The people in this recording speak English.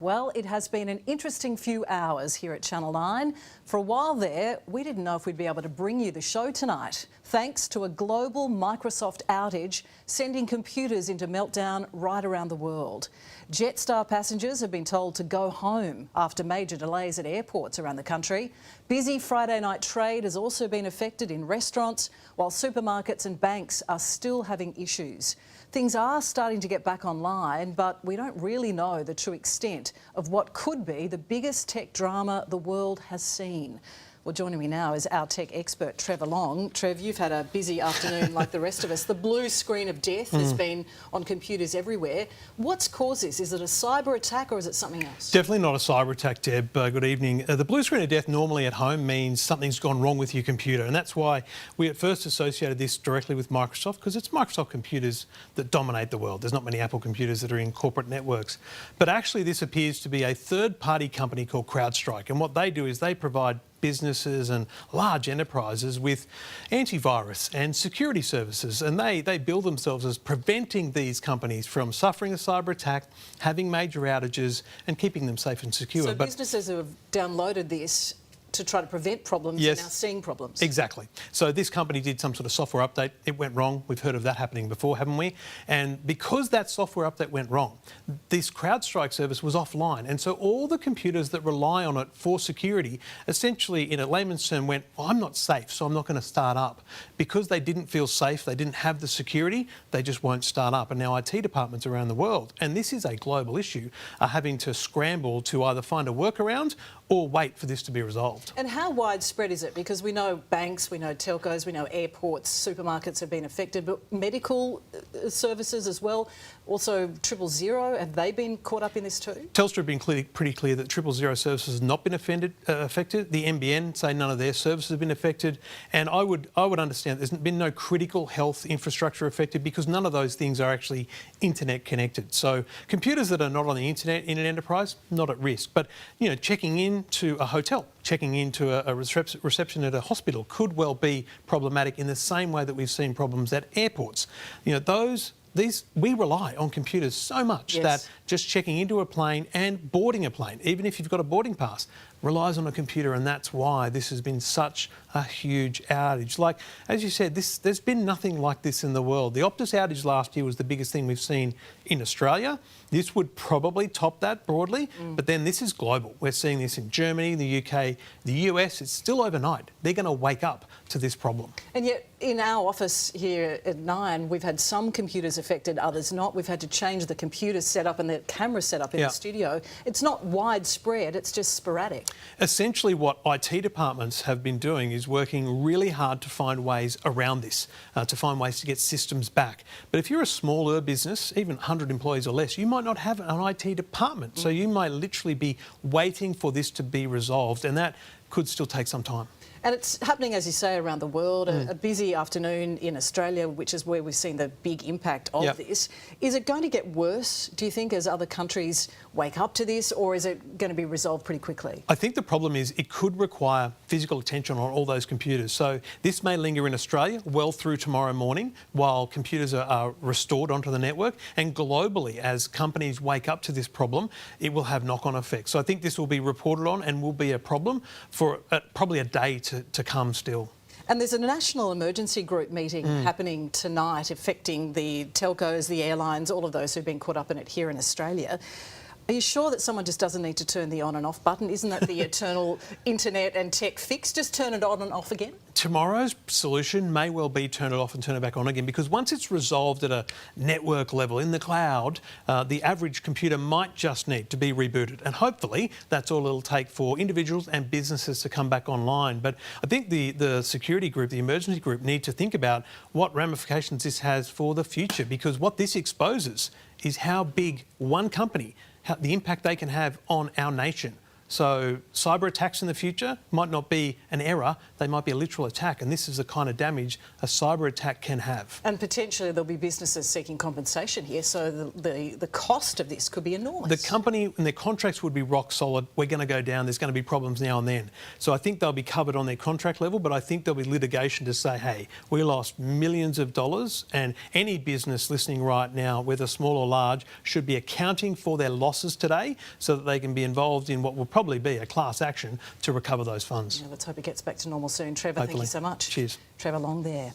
Well, it has been an interesting few hours here at Channel 9. For a while there, we didn't know if we'd be able to bring you the show tonight, thanks to a global Microsoft outage sending computers into meltdown right around the world. Jetstar passengers have been told to go home after major delays at airports around the country. Busy Friday night trade has also been affected in restaurants, while supermarkets and banks are still having issues. Things are starting to get back online, but we don't really know the true extent of what could be the biggest tech drama the world has seen. Well, joining me now is our tech expert, Trevor Long. Trev, you've had a busy afternoon like the rest of us. The blue screen of death has been on computers everywhere. What's caused this? Is it a cyber attack or is it something else? Definitely not a cyber attack, Deb. Good evening. The blue screen of death normally at home means something's gone wrong with your computer, and that's why we at first associated this directly with Microsoft, because it's Microsoft computers that dominate the world. There's not many Apple computers that are in corporate networks. But actually this appears to be a third-party company called CrowdStrike, and what they do is they provide businesses and large enterprises with antivirus and security services, and they bill themselves as preventing these companies from suffering a cyber attack, having major outages and keeping them safe and secure. So businesses who have downloaded this to try to prevent problems are now seeing problems. Exactly. So this company did some sort of software update. It went wrong. We've heard of that happening before, haven't we? And because that software update went wrong, this CrowdStrike service was offline. And so all the computers that rely on it for security, essentially in a layman's term went, well, I'm not safe, so I'm not going to start up. Because they didn't feel safe, they didn't have the security, they just won't start up. And now IT departments around the world, and this is a global issue, are having to scramble to either find a workaround or wait for this to be resolved. And how widespread is it? Because we know banks, we know telcos, we know airports, supermarkets have been affected, but medical services as well. Also 000, have they been caught up in this too? Telstra have been pretty clear that 000 services have not been affected. The NBN say none of their services have been affected. And I would understand there's been no critical health infrastructure affected because none of those things are actually internet connected. So computers that are not on the internet in an enterprise, not at risk. But, you know, checking in to a hotel, checking into a reception at a hospital could well be problematic in the same way that we've seen problems at airports. You know, we rely on computers so much that just checking into a plane and boarding a plane, even if you've got a boarding pass, relies on a computer, and that's why this has been such a huge outage. Like, as you said, there's been nothing like this in the world. The Optus outage last year was the biggest thing we've seen in Australia. This would probably top that broadly, but then this is global. We're seeing this in Germany, the UK, the US. It's still overnight. They're going to wake up to this problem. And yet, in our office here at 9, we've had some computers affected, others not. We've had to change the computer setup and the camera setup in the studio. It's not widespread, it's just sporadic. Essentially what IT departments have been doing is working really hard to find ways around this, to find ways to get systems back. But if you're a smaller business, even 100 employees or less, you might not have an IT department. So you might literally be waiting for this to be resolved, and that could still take some time. And it's happening, as you say, around the world. A busy afternoon in Australia, which is where we've seen the big impact of this. Is it going to get worse, do you think, as other countries wake up to this, or is it going to be resolved pretty quickly? I think the problem is it could require physical attention on all those computers. So this may linger in Australia well through tomorrow morning while computers are restored onto the network. And globally, as companies wake up to this problem, it will have knock-on effects. So I think this will be reported on and will be a problem for probably a day to come still. And there's a national emergency group meeting happening tonight affecting the telcos, the airlines, all of those who've been caught up in it here in Australia. Are you sure that someone just doesn't need to turn the on and off button? Isn't that the eternal internet and tech fix? Just turn it on and off again? Tomorrow's solution may well be turn it off and turn it back on again, because once it's resolved at a network level in the cloud, the average computer might just need to be rebooted. And hopefully that's all it'll take for individuals and businesses to come back online. But I think the security group, the emergency group, need to think about what ramifications this has for the future, because what this exposes is how big one company, the impact they can have on our nation. So cyber attacks in the future might not be an error, they might be a literal attack, and this is the kind of damage a cyber attack can have. And potentially there'll be businesses seeking compensation here, so the cost of this could be enormous. The company and their contracts would be rock solid. We're going to go down. There's going to be problems now and then. So I think they'll be covered on their contract level, but I think there'll be litigation to say, hey, we lost millions of dollars, and any business listening right now, whether small or large, should be accounting for their losses today so that they can be involved in what will probably be a class action to recover those funds. Yeah, let's hope it gets back to normal soon. Trevor, Hopefully. thank you so much. Cheers. Trevor Long there.